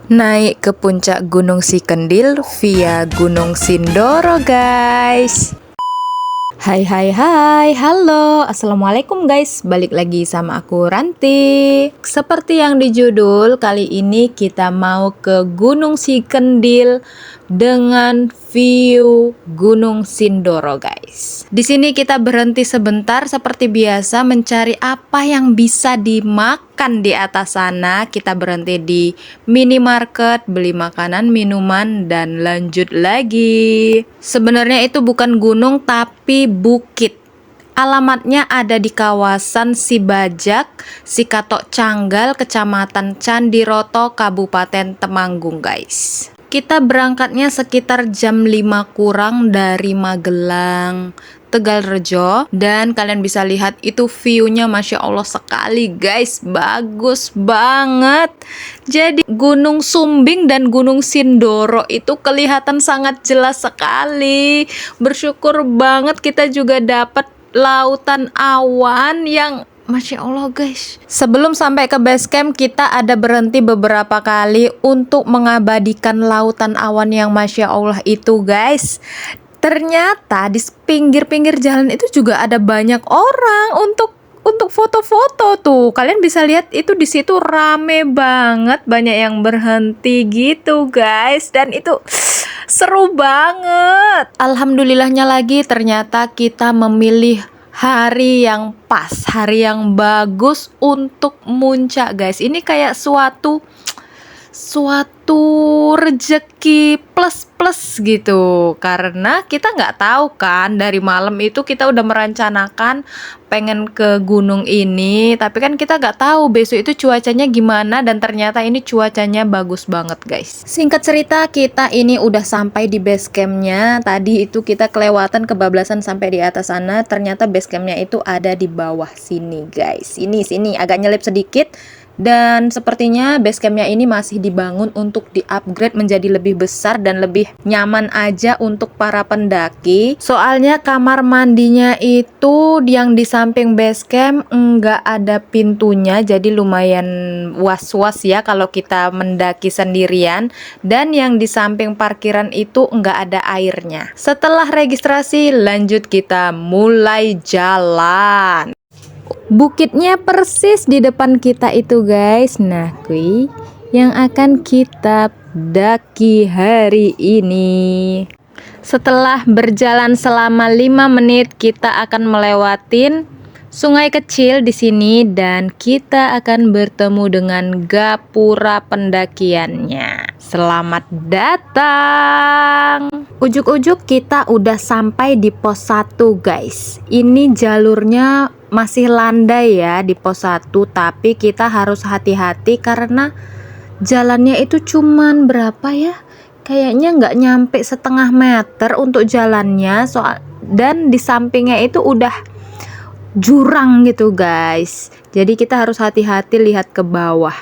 naik ke puncak Gunung Sikendil via Gunung Sindoro, guys. Hai hai hai, halo, assalamualaikum guys, balik lagi sama aku Ranti. Seperti yang di judul, kali ini kita mau ke Gunung Sikendil dengan view Gunung Sindoro, guys. Di sini kita berhenti sebentar seperti biasa mencari apa yang bisa dimakan di atas sana. Kita berhenti di minimarket, beli makanan, minuman, dan lanjut lagi. Sebenarnya itu bukan gunung tapi bukit. Alamatnya ada di kawasan Sibajak, Sikatok Canggal, Kecamatan Candiroto, Kabupaten Temanggung, guys. Kita berangkatnya sekitar jam 5 kurang dari Magelang, Tegalrejo, dan kalian bisa lihat itu view-nya Masya Allah sekali guys, bagus banget. Jadi Gunung Sumbing dan Gunung Sindoro itu kelihatan sangat jelas sekali. Bersyukur banget kita juga dapat lautan awan yang Masya Allah guys. Sebelum sampai ke base camp, kita ada berhenti beberapa kali untuk mengabadikan lautan awan yang Masya Allah itu guys. Ternyata di pinggir-pinggir jalan itu juga ada banyak orang untuk foto-foto tuh. Kalian bisa lihat itu di situ rame banget, banyak yang berhenti gitu guys, dan itu seru banget. Alhamdulillahnya lagi ternyata kita memilih hari yang pas, hari yang bagus untuk muncak guys. Ini kayak suatu rezeki plus gitu, karena kita nggak tahu kan, dari malam itu kita udah merencanakan pengen ke gunung ini, tapi kan kita nggak tahu besok itu cuacanya gimana, dan ternyata ini cuacanya bagus banget guys. Singkat cerita, kita ini udah sampai di base campnya. Tadi itu kita kelewatan, kebablasan sampai di atas sana, ternyata base campnya itu ada di bawah sini guys. Sini agak nyelip sedikit. Dan sepertinya base campnya ini masih dibangun untuk di-upgrade menjadi lebih besar dan lebih nyaman aja untuk para pendaki. Soalnya kamar mandinya itu yang di samping base camp nggak ada pintunya, jadi lumayan was-was ya kalau kita mendaki sendirian. Dan yang di samping parkiran itu nggak ada airnya. Setelah registrasi, lanjut kita mulai jalan. Bukitnya persis di depan kita itu guys. Nah, kui yang akan kita daki hari ini. Setelah berjalan selama 5 menit, kita akan melewatin sungai kecil di sini dan kita akan bertemu dengan gapura pendakiannya. Selamat datang. Ujuk-ujuk kita udah sampai di pos 1 guys. Ini jalurnya masih landai ya di pos 1, tapi kita harus hati-hati karena jalannya itu cuman berapa ya, kayaknya nggak nyampe setengah meter untuk jalannya, dan di sampingnya itu udah jurang gitu guys, jadi kita harus hati-hati lihat ke bawah.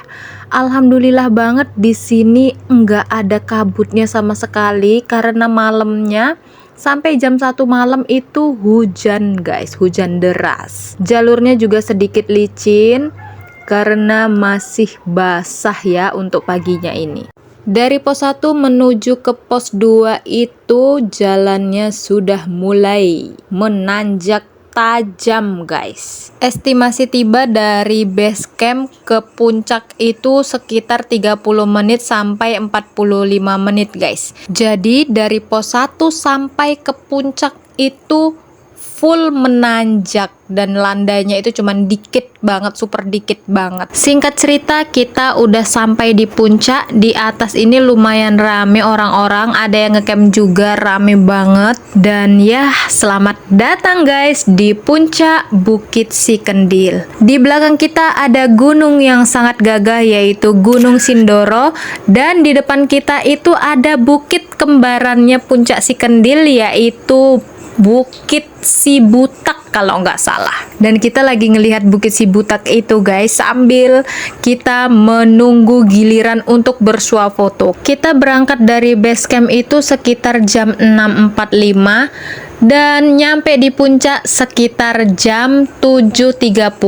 Alhamdulillah banget di sini nggak ada kabutnya sama sekali, karena malamnya sampai jam 1 malam itu hujan guys, hujan deras. Jalurnya juga sedikit licin karena masih basah ya untuk paginya ini. Dari pos 1 menuju ke pos 2 itu jalannya sudah mulai menanjak tajam guys. Estimasi tiba dari base camp ke puncak itu sekitar 30 menit sampai 45 menit guys. Jadi dari pos 1 sampai ke puncak itu full menanjak dan landainya itu cuman dikit banget, super dikit banget. Singkat cerita, kita udah sampai di puncak. Di atas ini lumayan rame orang-orang, ada yang ngecamp juga, rame banget. Dan ya, selamat datang guys di puncak Bukit Sikendil. Di belakang kita ada gunung yang sangat gagah, yaitu Gunung Sindoro, dan di depan kita itu ada bukit kembarannya puncak Sikendil, yaitu Bukit Sibutak kalau nggak salah. Dan kita lagi ngelihat Bukit Sibutak itu guys, sambil kita menunggu giliran untuk bersuah foto. Kita berangkat dari base camp itu sekitar jam 6.45 dan nyampe di puncak sekitar jam 7.30.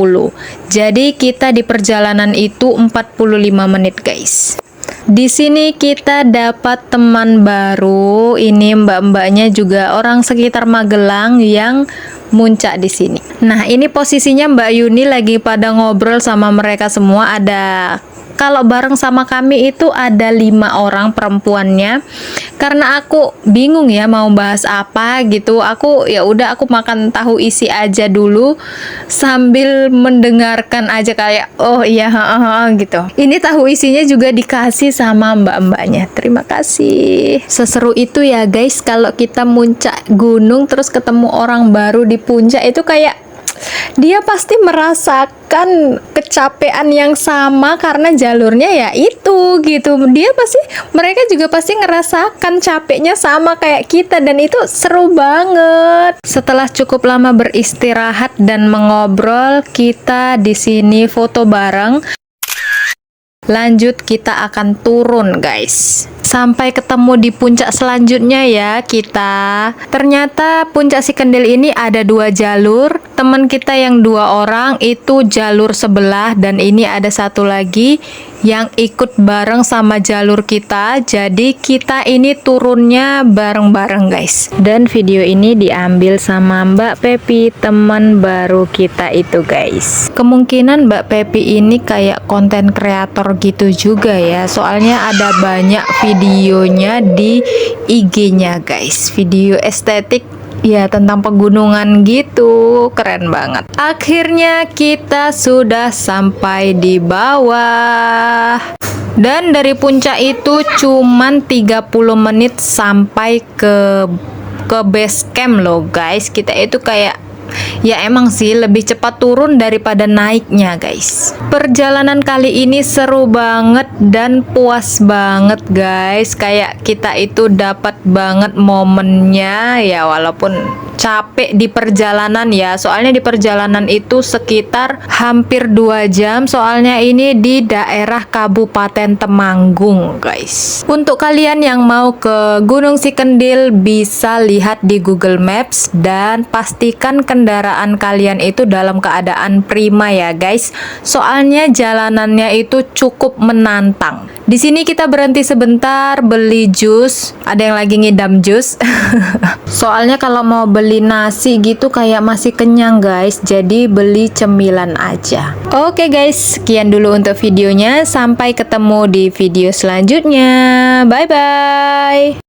Jadi kita di perjalanan itu 45 menit guys. Di sini kita dapat teman baru. Ini mbak-mbaknya juga orang sekitar Magelang yang muncak di sini. Nah, ini posisinya Mbak Yuni lagi pada ngobrol sama mereka semua. Kalau bareng sama kami itu ada 5 orang perempuannya. Karena aku bingung ya mau bahas apa gitu. Aku makan tahu isi aja dulu sambil mendengarkan aja kayak oh iya gitu. Ini tahu isinya juga dikasih sama mbak-mbaknya. Terima kasih. Seseru itu ya guys kalau kita muncak gunung terus ketemu orang baru di puncak itu kayak dia pasti merasakan kecapean yang sama karena jalurnya ya itu gitu. Mereka juga pasti ngerasakan capeknya sama kayak kita dan itu seru banget. Setelah cukup lama beristirahat dan mengobrol, kita di sini foto bareng. Lanjut kita akan turun guys. Sampai ketemu di puncak selanjutnya ya kita. Ternyata puncak Sikendil ini ada 2 jalur. Teman kita yang 2 orang itu jalur sebelah dan ini ada satu lagi yang ikut bareng sama jalur kita. Jadi kita ini turunnya bareng-bareng guys. Dan video ini diambil sama Mbak Pepi, teman baru kita itu guys. Kemungkinan Mbak Pepi ini kayak konten kreator gitu juga ya. Soalnya ada banyak videonya di IG-nya guys. Video estetik ya tentang pegunungan gitu, keren banget. Akhirnya kita sudah sampai di bawah. Dan dari puncak itu cuman 30 menit sampai ke base camp loh guys. Kita itu kayak ya emang sih lebih cepat turun daripada naiknya guys. Perjalanan kali ini seru banget dan puas banget guys. Kayak kita itu dapat banget momennya ya walaupun capek di perjalanan ya. Soalnya di perjalanan itu sekitar hampir 2 jam. Soalnya ini di daerah Kabupaten Temanggung guys. Untuk kalian yang mau ke Gunung Sikendil bisa lihat di Google Maps dan pastikan kendaraan kalian itu dalam keadaan prima ya guys. Soalnya jalanannya itu cukup menantang. Di sini kita berhenti sebentar beli jus. Ada yang lagi ngidam jus. Soalnya kalau mau beli nasi gitu kayak masih kenyang guys. Jadi beli cemilan aja. Oke guys, sekian dulu untuk videonya. Sampai ketemu di video selanjutnya. Bye bye.